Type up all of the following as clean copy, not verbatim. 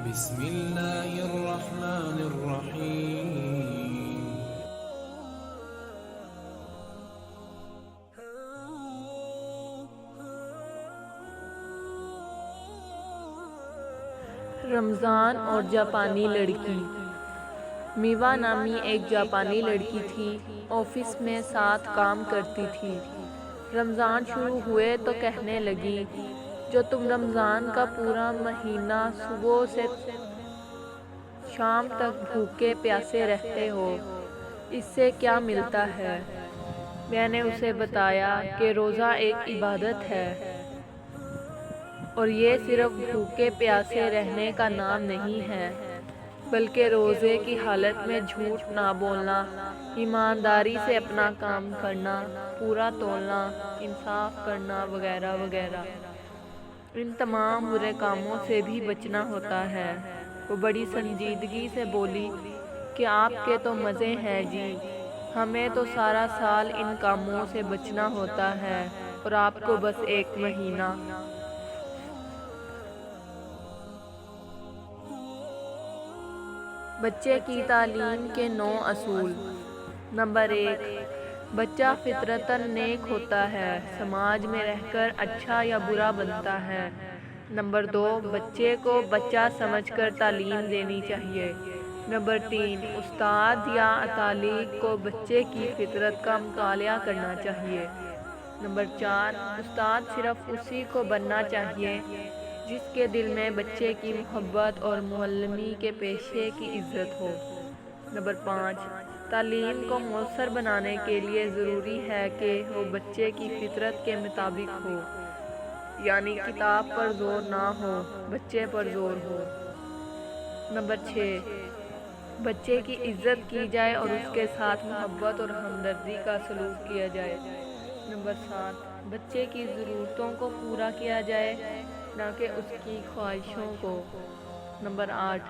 بسم اللہ الرحمن الرحیم۔ رمضان اور جاپانی لڑکی۔ میوا نامی ایک جاپانی لڑکی تھی، آفس میں ساتھ کام کرتی تھی۔ رمضان شروع ہوئے تو کہنے لگی، جو تم رمضان کا پورا مہینہ صبح سے شام تک بھوکے پیاسے رہتے ہو، اس سے کیا ملتا ہے؟ میں نے اسے بتایا کہ روزہ ایک عبادت ہے، اور یہ صرف بھوکے پیاسے رہنے کا نام نہیں ہے، بلکہ روزے کی حالت میں جھوٹ نہ بولنا، ایمانداری سے اپنا کام کرنا، پورا تولنا، انصاف کرنا وغیرہ وغیرہ۔ ان تمام برے کاموں سے بھی بچنا ہوتا ہے۔ وہ بڑی سنجیدگی سے بولی کہ آپ کے تو مزے ہیں جی، ہمیں تو سارا سال ان کاموں سے بچنا ہوتا ہے، اور آپ کو بس ایک مہینہ۔ بچے کی تعلیم کے 9 اصول۔ نمبر 1، بچہ فطرتاً نیک ہوتا ہے، سماج میں رہ کر اچھا یا برا بنتا ہے۔ نمبر 2، بچے کو بچہ سمجھ کر تعلیم دینی چاہیے۔ نمبر 3، استاد یا اتالق کو بچے کی فطرت کا مطالعہ کرنا چاہیے۔ نمبر 4، استاد صرف اسی کو بننا چاہیے جس کے دل میں بچے کی محبت اور معلمی کے پیشے کی عزت ہو۔ نمبر 5، تعلیم کو مؤثر بنانے کے لیے ضروری ہے کہ وہ بچے کی فطرت کے مطابق ہو، یعنی کتاب پر زور نہ ہو، بچے پر زور ہو۔ نمبر 6، بچے کی عزت کی جائے اور اس کے ساتھ محبت اور ہمدردی کا سلوک کیا جائے۔ نمبر 7، بچے کی ضرورتوں کو پورا کیا جائے، نہ کہ اس کی خواہشوں کو۔ نمبر 8،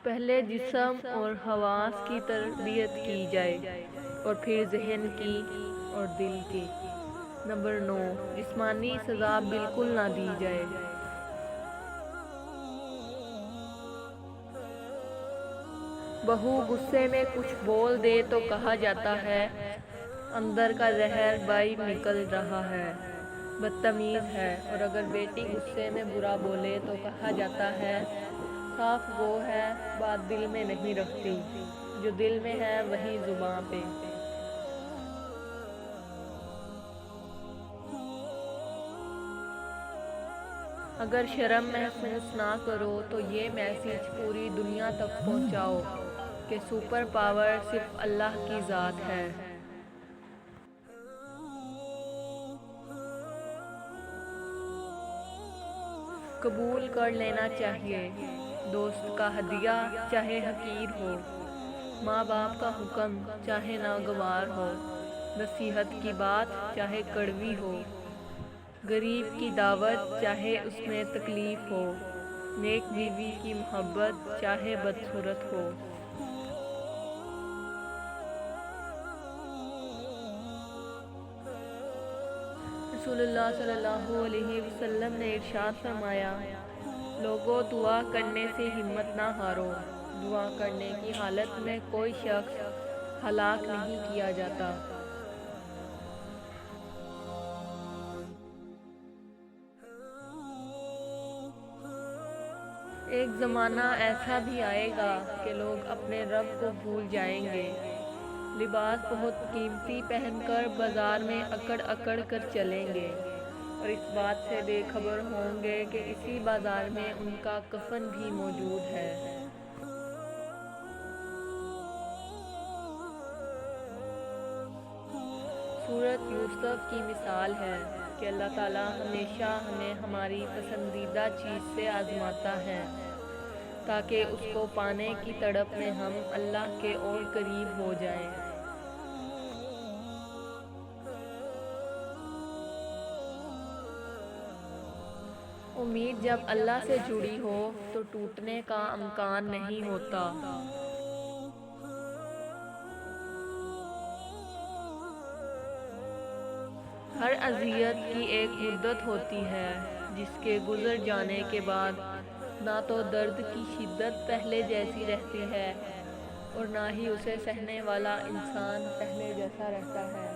پہلے جسم اور حواس کی تربیت کی جائے، اور پھر ذہن کی اور دل کی۔ نمبر 9، جسمانی سزا بالکل نہ دی جائے۔ بہو غصے میں کچھ بول دے تو کہا جاتا ہے، اندر کا زہر باہر نکل رہا ہے، بدتمیز ہے، اور اگر بیٹی غصے میں برا بولے تو کہا جاتا ہے، صاف وہ ہے، بات دل میں نہیں رکھتی، جو دل میں ہے وہی زباں پہ۔ اگر شرم محسوس نہ کرو تو یہ میسج پوری دنیا تک پہنچاؤ کہ سپر پاور صرف اللہ کی ذات ہے۔ قبول کر لینا چاہیے، دوست کا ہدیہ چاہے حقیر ہو، ماں باپ کا حکم چاہے ناگوار ہو، نصیحت کی بات چاہے کڑوی ہو، غریب کی دعوت چاہے اس میں تکلیف ہو، نیک بیوی کی محبت چاہے بدصورت ہو۔ رسول اللہ صلی اللہ علیہ وسلم نے ارشاد فرمایا، لوگوں دعا کرنے سے ہمت نہ ہارو، دعا کرنے کی حالت میں کوئی شخص ہلاک نہیں کیا جاتا۔ ایک زمانہ ایسا بھی آئے گا کہ لوگ اپنے رب کو بھول جائیں گے، لباس بہت قیمتی پہن کر بازار میں اکڑ اکڑ کر چلیں گے، اور اس بات سے بے خبر ہوں گے کہ اسی بازار میں ان کا کفن بھی موجود ہے۔ سورۃ یوسف کی مثال ہے کہ اللہ تعالیٰ ہمیشہ ہمیں ہماری پسندیدہ چیز سے آزماتا ہے، تاکہ اس کو پانے کی تڑپ میں ہم اللہ کے اور قریب ہو جائیں۔ امید جب اللہ سے جڑی ہو تو ٹوٹنے کا امکان نہیں ہوتا۔ ہر اذیت کی ایک مدت ہوتی ہے، جس کے گزر جانے کے بعد نہ تو درد کی شدت پہلے جیسی رہتی ہے اور نہ ہی اسے سہنے والا انسان پہلے جیسا رہتا ہے۔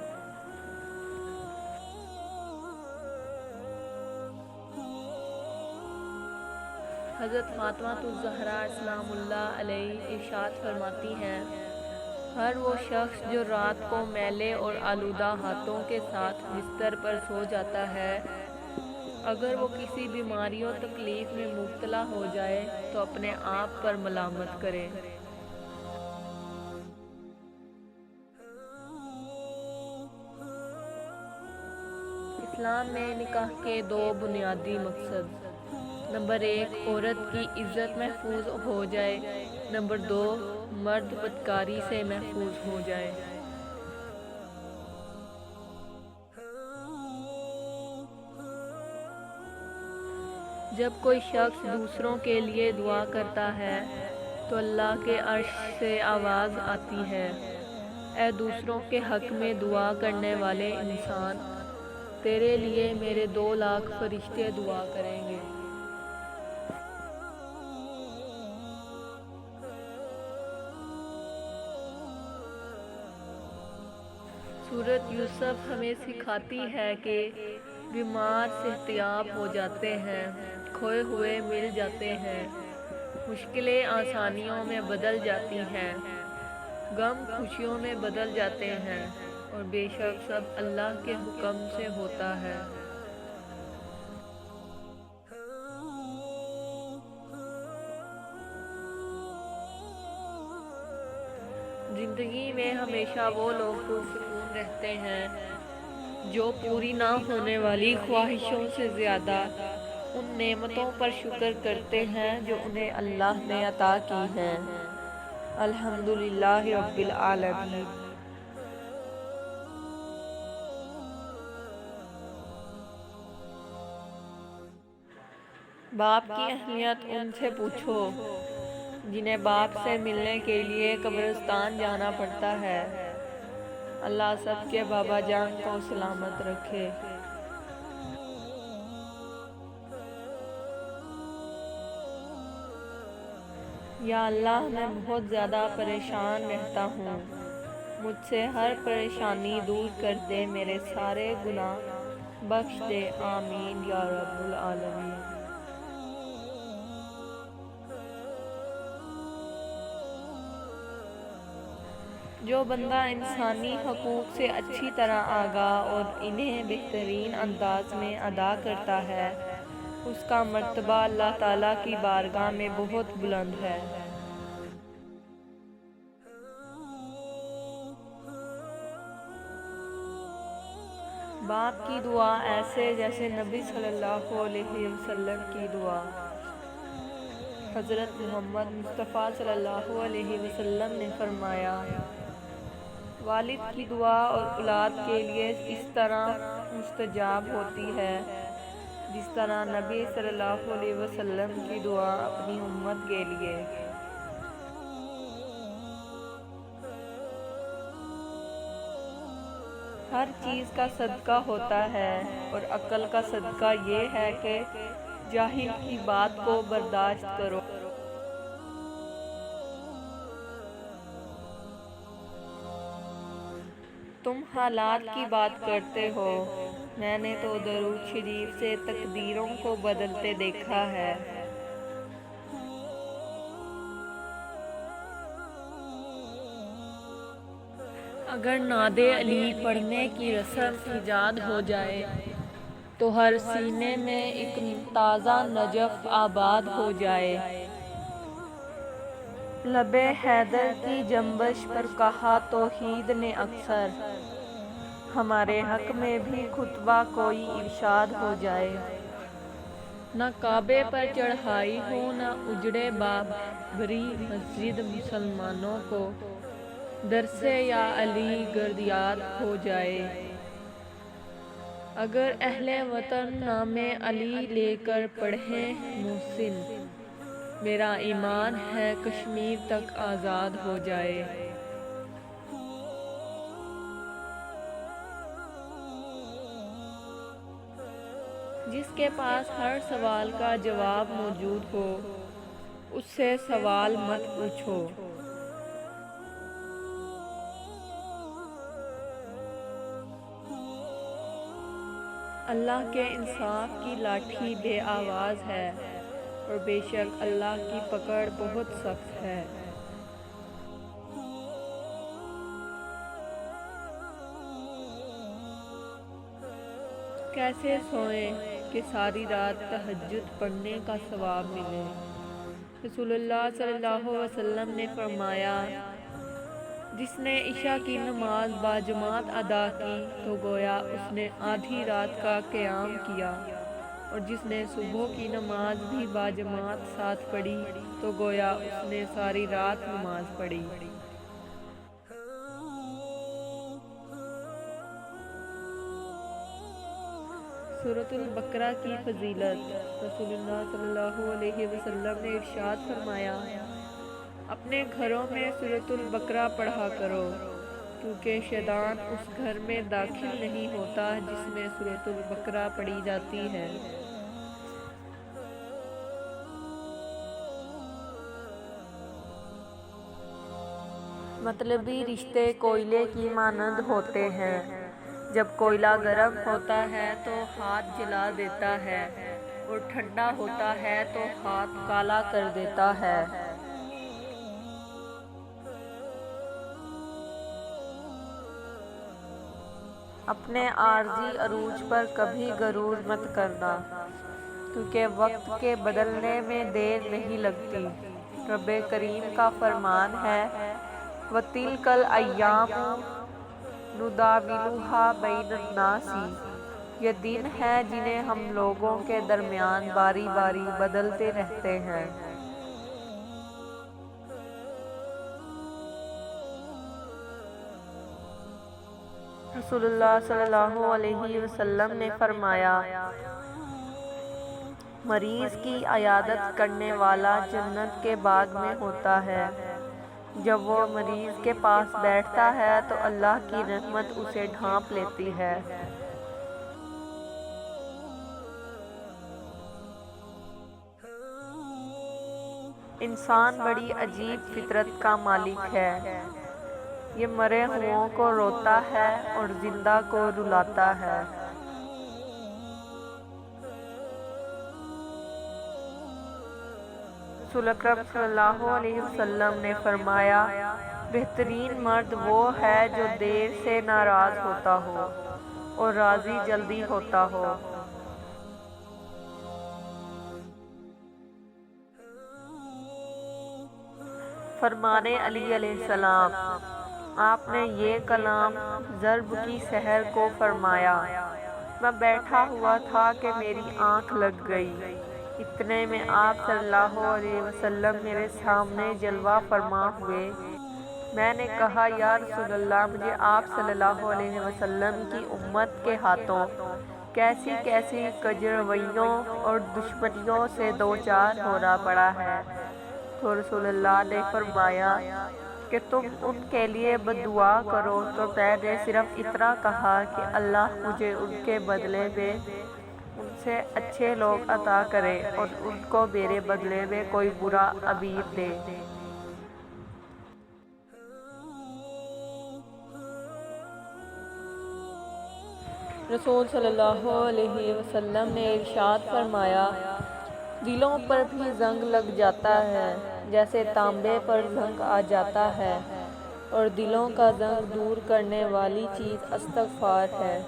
حضرت فاطمہ الزہرا سلام اللہ علیہ ارشاد فرماتی ہیں، ہر وہ شخص جو رات کو میلے اور آلودہ ہاتھوں کے ساتھ بستر پر سو جاتا ہے، اگر وہ کسی بیماری و تکلیف میں مبتلا ہو جائے تو اپنے آپ پر ملامت کرے۔ اسلام میں نکاح کے 2 بنیادی مقصد: نمبر 1 عورت کی عزت محفوظ ہو جائے، نمبر 2 مرد بدکاری سے محفوظ ہو جائے۔ جب کوئی شخص دوسروں کے لیے دعا کرتا ہے تو اللہ کے عرش سے آواز آتی ہے، اے دوسروں کے حق میں دعا کرنے والے انسان، تیرے لیے میرے 2 لاکھ فرشتے دعا کریں گے۔ سورۃ یوسف ہمیں سکھاتی ہے کہ بیمار صحتیاب ہو جاتے ہیں، کھوئے ہوئے مل جاتے ہیں، مشکلیں آسانیوں میں بدل جاتی ہیں، غم خوشیوں میں بدل جاتے ہیں، اور بے شک سب اللہ کے حکم سے ہوتا ہے۔ زندگی میں ہمیشہ وہ لوگ پرسکون رہتے ہیں جو پوری نہ ہونے والی خواہشوں سے زیادہ ان نعمتوں پر شکر کرتے ہیں جو انہیں اللہ نے عطا کی ہیں۔ الحمدللہ رب العالمین۔ باپ کی اہمیت ان سے پوچھو جنہیں باپ سے ملنے کے لیے قبرستان جانا پڑتا ہے۔ اللہ سب کے بابا جان کو سلامت رکھے۔ یا اللہ میں بہت زیادہ پریشان رہتا ہوں، مجھ سے ہر پریشانی دور کر دے، میرے سارے گناہ بخش دے، آمین یا رب العالمین۔ جو بندہ انسانی حقوق سے اچھی طرح آگاہ اور انہیں بہترین انداز میں ادا کرتا ہے، اس کا مرتبہ اللہ تعالیٰ کی بارگاہ میں بہت بلند ہے۔ باپ کی دعا ایسے جیسے نبی صلی اللہ علیہ وسلم کی دعا۔ حضرت محمد مصطفیٰ صلی اللہ علیہ وسلم نے فرمایا، والد کی دعا اور اولاد کے لیے اس طرح مستجاب ہوتی ہے جس طرح نبی صلی اللہ علیہ وسلم کی دعا اپنی امت کے لیے۔ ہر چیز کا صدقہ ہوتا ہے اور عقل کا صدقہ یہ ہے کہ جاہل کی بات کو برداشت کرو۔ تم حالات کی بات کرتے ہو، میں نے تو درود شریف سے تقدیروں کو بدلتے دیکھا ہے۔ اگر نعت علی پڑھنے کی رسم ایجاد ہو جائے تو ہر سینے میں ایک تازہ نجف آباد ہو جائے۔ لبِ حیدر کی جنبش پر کہا توحید نے اکثر، ہمارے حق میں بھی خطبہ کوئی ارشاد ہو جائے۔ نہ کعبے پر چڑھائی ہو نہ اجڑے بابری مسجد، مسلمانوں کو درسِ یا علی گرد یاد ہو جائے۔ اگر اہل وطن نام علی لے کر پڑھیں محسن، میرا ایمان ہے کشمیر تک آزاد ہو جائے۔ جس کے پاس ہر سوال کا جواب موجود ہو اس سے سوال مت پوچھو۔ اللہ کے انصاف کی لاٹھی بے آواز ہے اور بے شک اللہ کی پکڑ بہت سخت ہے۔ کیسے سوئیں کہ ساری رات تہجد پڑھنے کا ثواب ملے۔ رسول اللہ صلی اللہ علیہ وسلم نے فرمایا، جس نے عشاء کی نماز باجماعت ادا کی تو گویا اس نے آدھی رات کا قیام کیا، اور جس نے صبح کی نماز بھی باجماعت ساتھ پڑھی تو گویا اس نے ساری رات نماز پڑھی۔ سورۃ البقرہ کی فضیلت۔ رسول اللہ صلی اللہ علیہ وسلم نے ارشاد فرمایا، اپنے گھروں میں سورۃ البقرہ پڑھا کرو، کیونکہ شیطان اس گھر میں داخل نہیں ہوتا جس میں سورۃ البقرہ پڑھی جاتی ہے۔ مطلبی رشتے کوئلے کی مانند ہوتے ہیں، جب کوئلہ گرم ہوتا ہے تو ہاتھ جلا دیتا ہے اور ٹھنڈا ہوتا ہے تو ہاتھ کالا کر دیتا ہے۔ اپنے عارضی عروج پر کبھی غرور مت کرنا، کیونکہ وقت کے بدلنے میں دیر نہیں لگتی۔ رب کریم کا فرمان ہے، وَتِلْكَ الْأَيَّامُ نُدَاوِلُهَا بَيْنَ النَّاسِ، یہ دن ہیں جنہیں ہم لوگوں کے درمیان باری باری بدلتے رہتے ہیں۔ رسول اللہ صلی اللہ علیہ وسلم نے فرمایا، مریض کی عیادت کرنے والا جنت کے باغ میں ہوتا ہے۔ جب وہ مریض کے پاس بیٹھتا ہے تو اللہ کی رحمت اسے ڈھانپ لیتی ہے۔ انسان بڑی عجیب فطرت کا مالک ہے، یہ مرے ہوں کو روتا ہے اور زندہ کو رلاتا ہے۔ رسول اکرم صلی اللہ علیہ وسلم نے فرمایا، بہترین مرد وہ ہے جو دیر سے ناراض ہوتا ہو اور راضی جلدی ہوتا ہو۔ فرمانے علی علیہ السلام، آپ نے یہ کلام ضرب کی سحر کو فرمایا، میں بیٹھا ہوا تھا کہ میری آنکھ لگ گئی، اتنے میں آپ صلی اللہ علیہ وسلم میرے سامنے جلوہ فرما ہوئے۔ میں نے کہا، یا رسول اللہ، مجھے آپ صلی اللہ علیہ وسلم کی امت کے ہاتھوں کیسی کیسی کجرویوں اور دشمنیوں سے دوچار ہونا پڑا ہے۔ تو رسول اللہ نے فرمایا کہ تم ان کے لیے بددعا کرو، تو میں نے صرف اتنا کہا کہ اللہ مجھے ان کے بدلے میں ان سے اچھے لوگ عطا کرے اور ان کو میرے بدلے میں کوئی برا عبیر دے۔ رسول صلی اللہ علیہ وسلم نے ارشاد فرمایا، دلوں پر بھی زنگ لگ جاتا ہے جیسے تانبے پر زنگ آ جاتا ہے، اور دلوں کا زنگ دور کرنے والی چیز استغفار ہے۔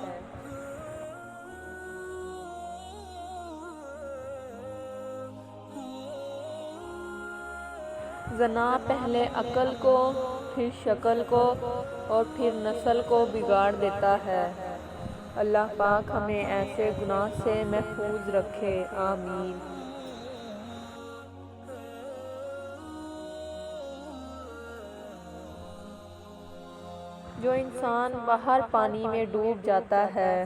زنا پہلے عقل کو، پھر شکل کو اور پھر نسل کو بگاڑ دیتا ہے۔ اللہ پاک ہمیں ایسے گناہ سے محفوظ رکھے، آمین۔ جو انسان باہر پانی میں ڈوب جاتا ہے،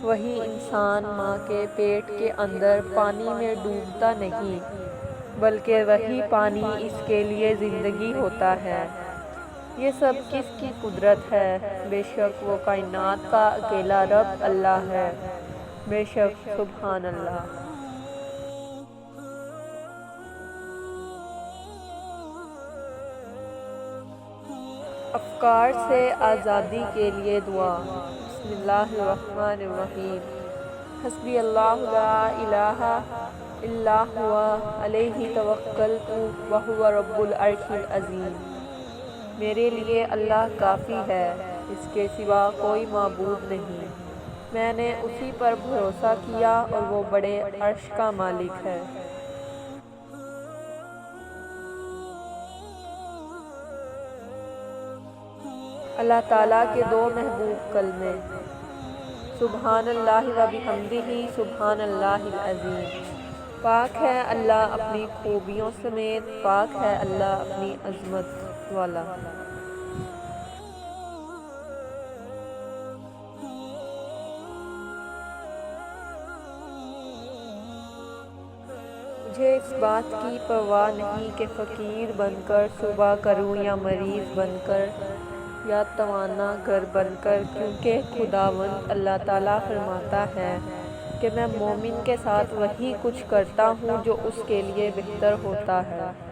وہی انسان ماں کے پیٹ کے اندر پانی میں ڈوبتا نہیں، بلکہ وہی پانی اس کے لیے زندگی ہوتا ہے۔ یہ سب کس کی قدرت ہے؟ بے شک وہ کائنات کا اکیلا رب اللہ ہے، بے شک سبحان اللہ۔ افکار سے آزادی کے لیے دعا۔ بسم اللہ الرحمن الرحیم۔ حسبی اللہ لا الہ الا ہوا علیہ توکلت وہو رب العرش العظیم۔ میرے لیے اللہ کافی ہے، اس کے سوا کوئی معبود نہیں، میں نے اسی پر بھروسہ کیا اور وہ بڑے عرش کا مالک ہے۔ اللہ تعالیٰ کے دو محبوب کلمے۔ سبحان اللہ و بحمدہ سبحان اللہ العظیم۔ پاک ہے اللہ اپنی خوبیوں سمیت، پاک ہے اللہ اپنی عظمت والا۔ مجھے اس بات کی پرواہ نہیں کہ فقیر بن کر صبح کروں یا مریض بن کر یا توانا گر بن کر، کیونکہ خداوند اللہ تعالیٰ فرماتا ہے کہ میں مومن کے ساتھ وہی کچھ کرتا ہوں جو اس کے لیے بہتر ہوتا ہے۔